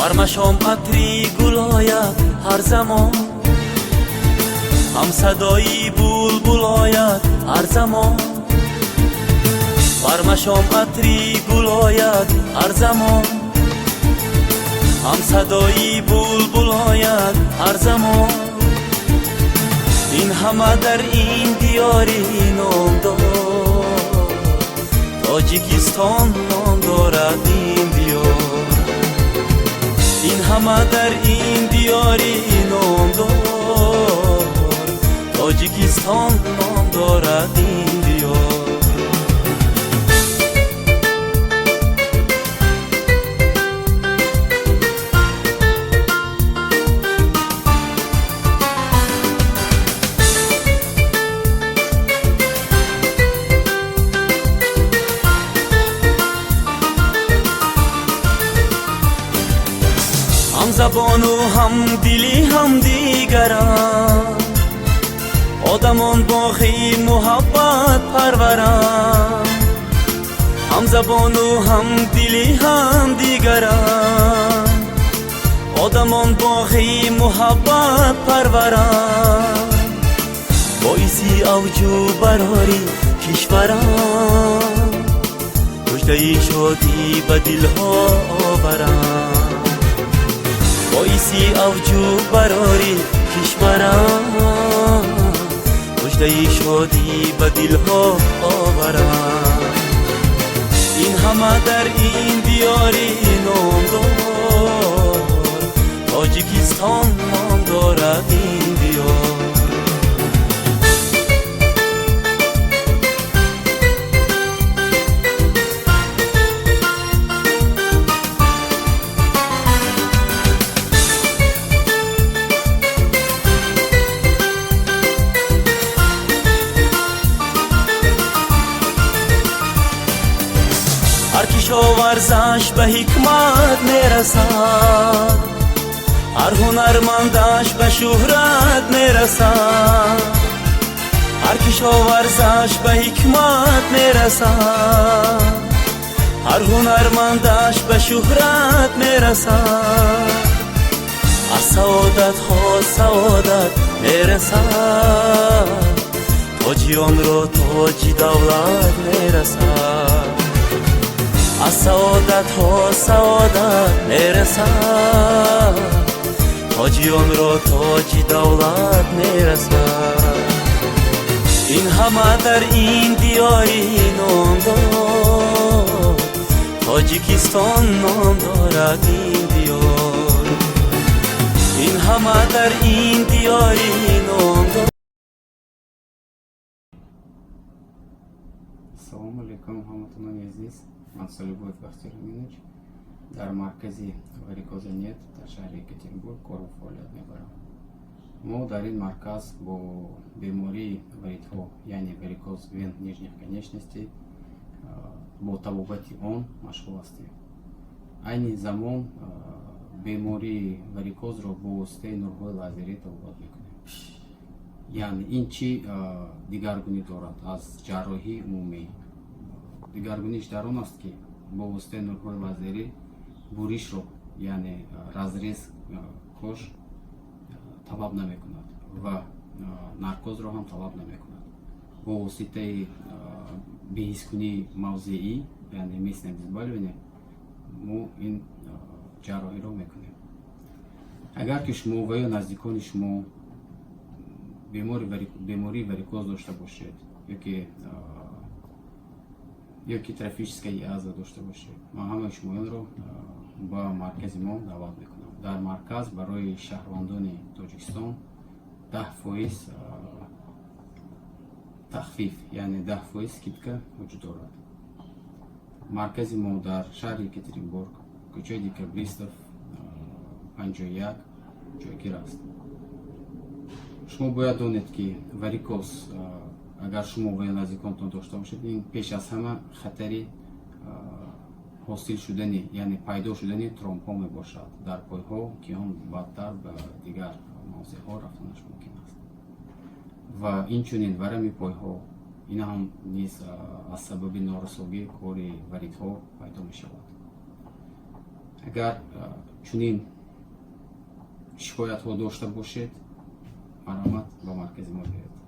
برمشام عطری گل آید هر زمان، هم صدایی بلبل آید هر زمان. برمشام عطری گل آید هر زمان، هم صدایی بلبل آید هر زمان. این همه در این دیاری نام دارد، تاجیکستان نام دارد این دیار. این همه در این دیاری نام دارد، تاجیکستان نام دارد این دیار. هم زبان و هم دلی هم دیگرند، آدمان باقی محبت پرورند. هم زبان و هم دلی هم دیگرند، آدمان باقی محبت پرورند. باعثی اوج و براری کشورند، مژده شادی به دلها آورند. باعثی اوج و براری کشورم، مژده شادی به دلها آورم. این همه در این دیاری نام دارد، تاجیکستان نام دارد این دیار. هر کشا ورزش به حکمت میرسد، هر هنرمندش به شهرت میرسد. هر کشا ورزش به حکمت میرسد، هر هنرمندش به شهرت میرسد. از سعادت ها سعادت میرسد، تاجیان را تاج دولت میرسد. از سعادت ها سعادت میرسد، تاجیان را تاج دولت میرسد. این همه در این دیاری نام دارد، تاجیکستان نام دارد این دیار. این همه در این دیاری نام دارد. Assalomu alaykum hammatomon aziz. من Soliboyev Baxtiyor Aminovich در مرکزی واریکوزنیت در شهر یکاترینبورگ کار و فعالیت میبرم. ما در این مرکز با بیماری واریدها یعنی واریکوز вен нижних конечностей با طبابت آن مشغول هستیم. این زمان بیماری واریکوز را با واسطه نورهای لازری طبابت میکنیم. یعنی این چی دیگرگونی دارد از جراحی عمومی. دیگرگونیش در آن است که با واسطه نورهای لازری بوریش رو یعنی разрез کش طلب نمی کند و نارکوز رو هم طلب نمی کند. با واسطه بهیسکنی موضعی یعنی местное обезболивание ما این جراحی رو میکنیم. اگر که شما و یا نزدیکان شما بیماری واریکوز داشته باشید یا که تروفیکسکای язва داشته باشید، ما همه شما رو با مرکز ما دعوت میکنم. در مرکز برای شهروندان تاجیکستان 10% تخفیف یعنی 10% скидка وجود دارد. مرکز ما در شهر یکاترینبورگ کوچه دکابریستов 51 جایگیر است. شما باید دانید که واریکوز اگر شما و یا نزدیکانتان داشته باشید، این پیش از همه خطری حاصل شدنی یعنی پیدا شدنی ترومب ها می باشد در پای ها که آن بدتر به دیگر موضع ها رفتنش ممکن است. و این چنین ورم پای ها این هم نیز از سبب نارسایی کار واریدها پیدا می شود. اگر чунин шикоятҳо дошта бошед, марҳамат ба маркази мо биёед.